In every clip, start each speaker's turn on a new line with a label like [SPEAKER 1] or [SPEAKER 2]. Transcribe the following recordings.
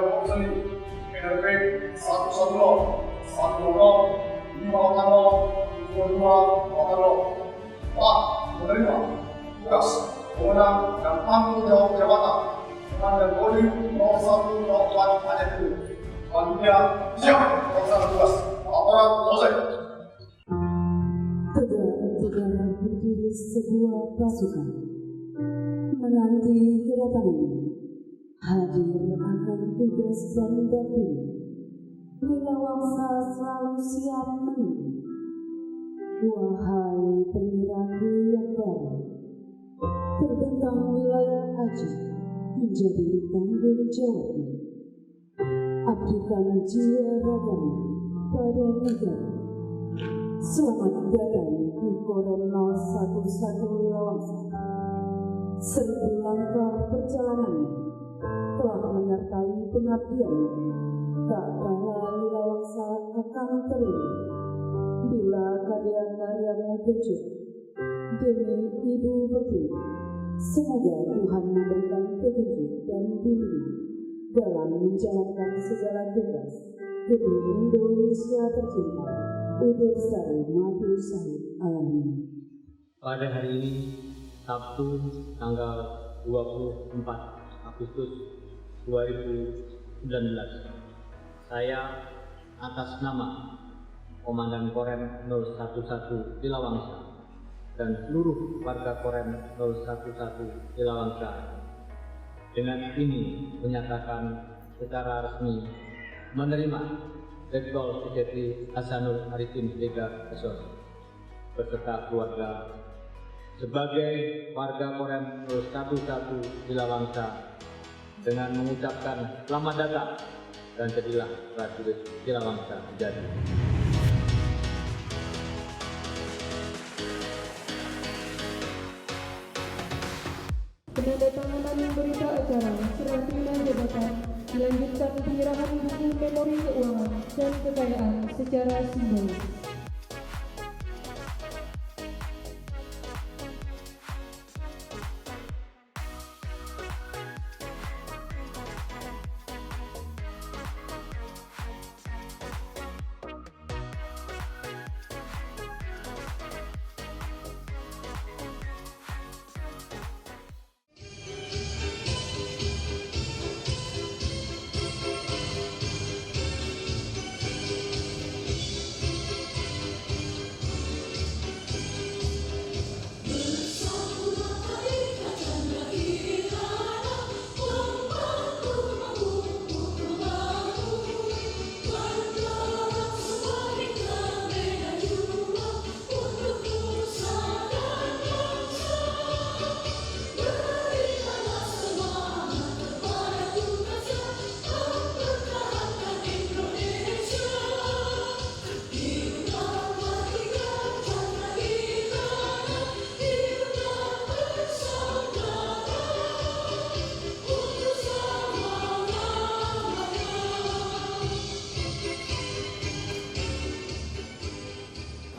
[SPEAKER 1] Opsali, NRP 110, 120, 580, 22, 4. Menerima tugas, wewenang, dan tanggung jawab jabatan Komandan Kodim 0104 Aceh Timur. Selanjutnya, siap melaksanakan tugas. Laporan selesai.
[SPEAKER 2] Tegak-tegak berdiri sebuah pasukan menanti kedatangannya. Hadir akan tugas dan batin. Wirawangsa selalu siap menunggu. Wahai perwiraku yang baru, terbentang wilayah Aceh menjadi tanggung jawabmu. Abdikan jiwa ragamu pada negara. Selamat datang di Kodam 011 Wirawangsa. 1000 langkah perjalananmu telah menyertai pengabdianmu. Tak kalah Wirawangsa akan terima bila karya-karyamu terjun demi Ibu Pertiwi. Semoga Tuhan memberikan petunjuk dan bimbingan dalam menjalankan segala tugas demi Indonesia tercinta. Udah Sari Mati Syahid. Amin.
[SPEAKER 3] Pada hari ini, Sabtu tanggal 24 Agustus 2019, saya atas nama Komandan Korem 011 Wilawangsa dan seluruh warga Korem 011 Wilawangsa dengan ini menyatakan secara resmi menerima Letkol Sejati Hasanul Arifin Lega SOS beserta keluarga sebagai warga Korem 011 Wilawangsa dengan mengucapkan selamat datang dan jadilah prajurit Wilawangsa sejati.
[SPEAKER 4] Penandatanganan berita acara serah terima jabatan dilanjutkan penyerahan buku memori keuangan dan kekayaan secara simbolis.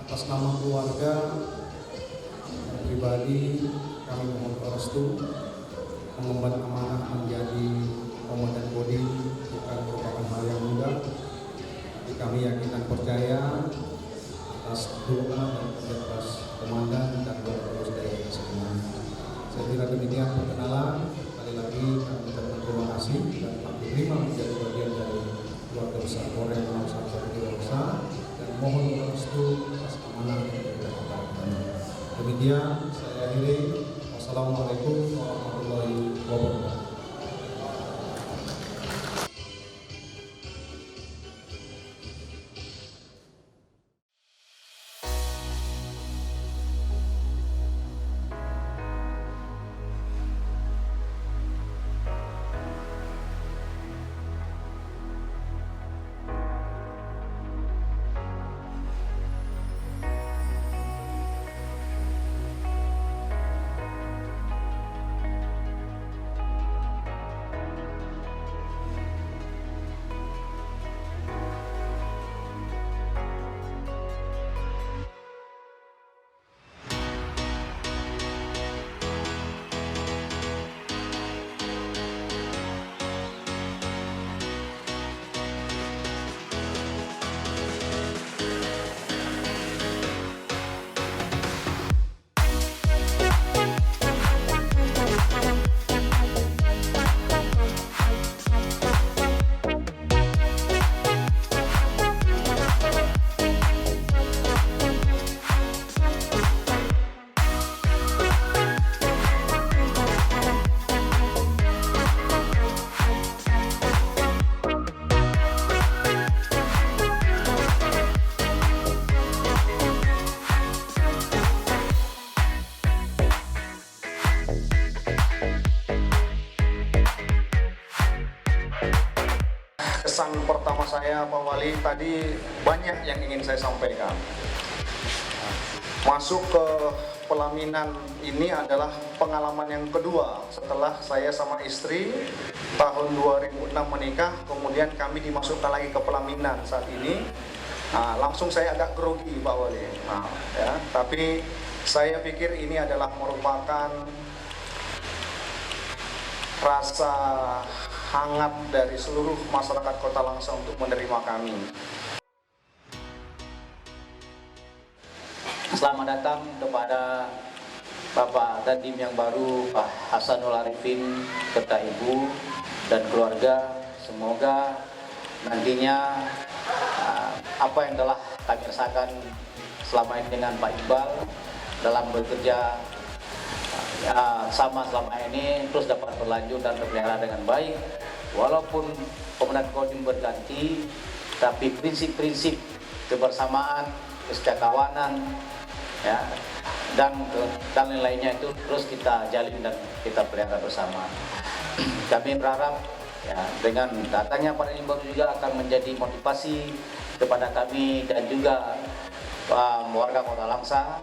[SPEAKER 5] Atas nama keluarga pribadi, kami mohon restu mengemban amanah menjadi Komandan Kodim bukan merupakan hal yang mudah. Tapi kami yakin dan percaya atas dukungan dan atas komandan dan warga saudara semuanya. Saya kira demikian perkenalan. Sekali lagi kami ucapkan terima kasih dan kami terima menjadi bagian dari keluarga besar Korem 011 Wilawangsa dan mohon restu atas amanah yang diberikan kepada kami. Demikian saya akhiri. Wassalamualaikum warahmatullahi wabarakatuh.
[SPEAKER 1] Kesan pertama saya Pak Wali tadi banyak yang ingin saya sampaikan. Masuk ke pelaminan ini adalah pengalaman yang kedua setelah saya sama istri tahun 2006 menikah, kemudian kami dimasukkan lagi ke pelaminan saat ini. Nah, langsung saya agak grogi Pak Wali. Nah, ya, tapi saya pikir ini adalah merupakan rasa hangat dari seluruh masyarakat Kota Langsa untuk menerima kami.
[SPEAKER 6] Selamat datang kepada Bapak Dandim yang baru, Pak Hasanul Arifin, serta Ibu dan keluarga. Semoga nantinya apa yang telah kami rasakan selama ini dengan Pak Iqbal dalam bekerja sama selama ini terus dapat berlanjut dan terpelihara dengan baik. Walaupun Komandan Kodim berganti, tapi prinsip-prinsip kebersamaan, kesetiakawanan, ya, dan lain-lainnya itu terus kita jalin dan kita pelihara bersama. Kami berharap ya, dengan datangnya Pak Dandim baru juga akan menjadi motivasi kepada kami dan juga warga Kota Langsa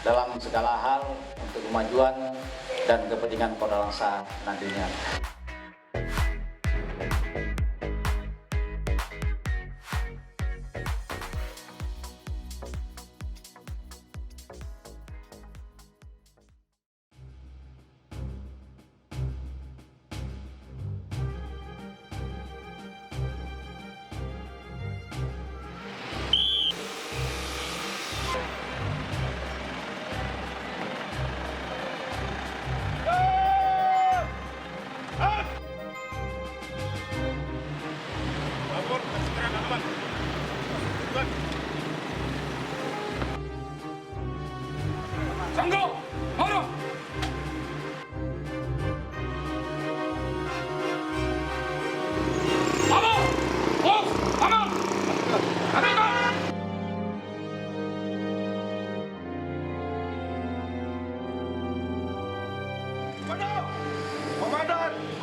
[SPEAKER 6] dalam segala hal untuk kemajuan dan kepentingan Kota Langsa nantinya.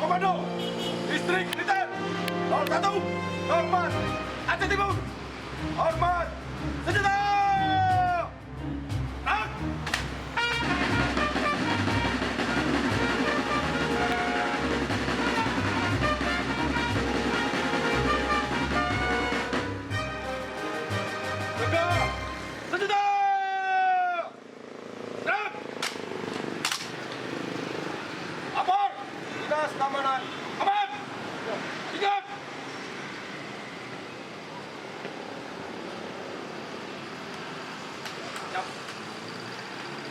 [SPEAKER 7] Komando, Distrik Militer 01, hormat, Aceh Timur, hormat, senjata! Keamanan, aman! Ingat! Siap.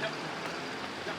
[SPEAKER 7] Siap. Siap. Siap.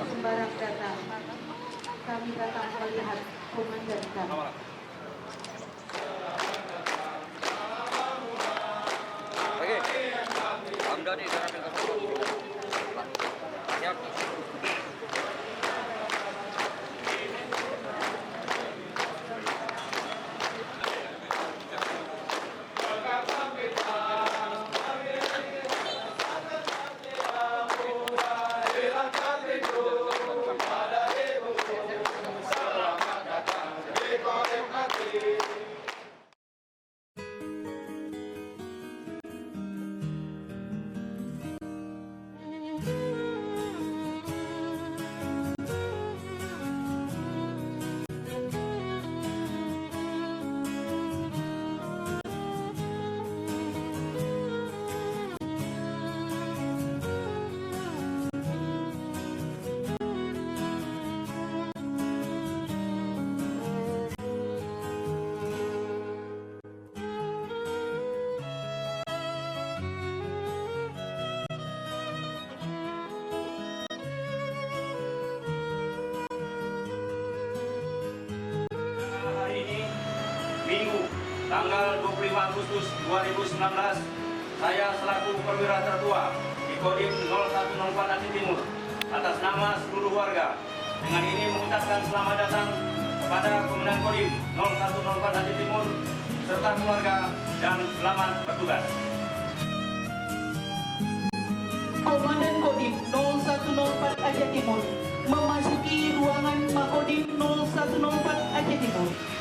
[SPEAKER 8] Sembarang datang, kami datang melihat komandan kami.
[SPEAKER 9] tanggal 25 Agustus 2019, saya selaku perwira tertua di Kodim 0104 Aceh Timur atas nama seluruh warga dengan ini mengucapkan selamat datang kepada Komandan Kodim 0104 Aceh Timur serta keluarga dan selamat bertugas.
[SPEAKER 10] Komandan Kodim 0104 Aceh Timur memasuki ruangan Makodim 0104 Aceh Timur.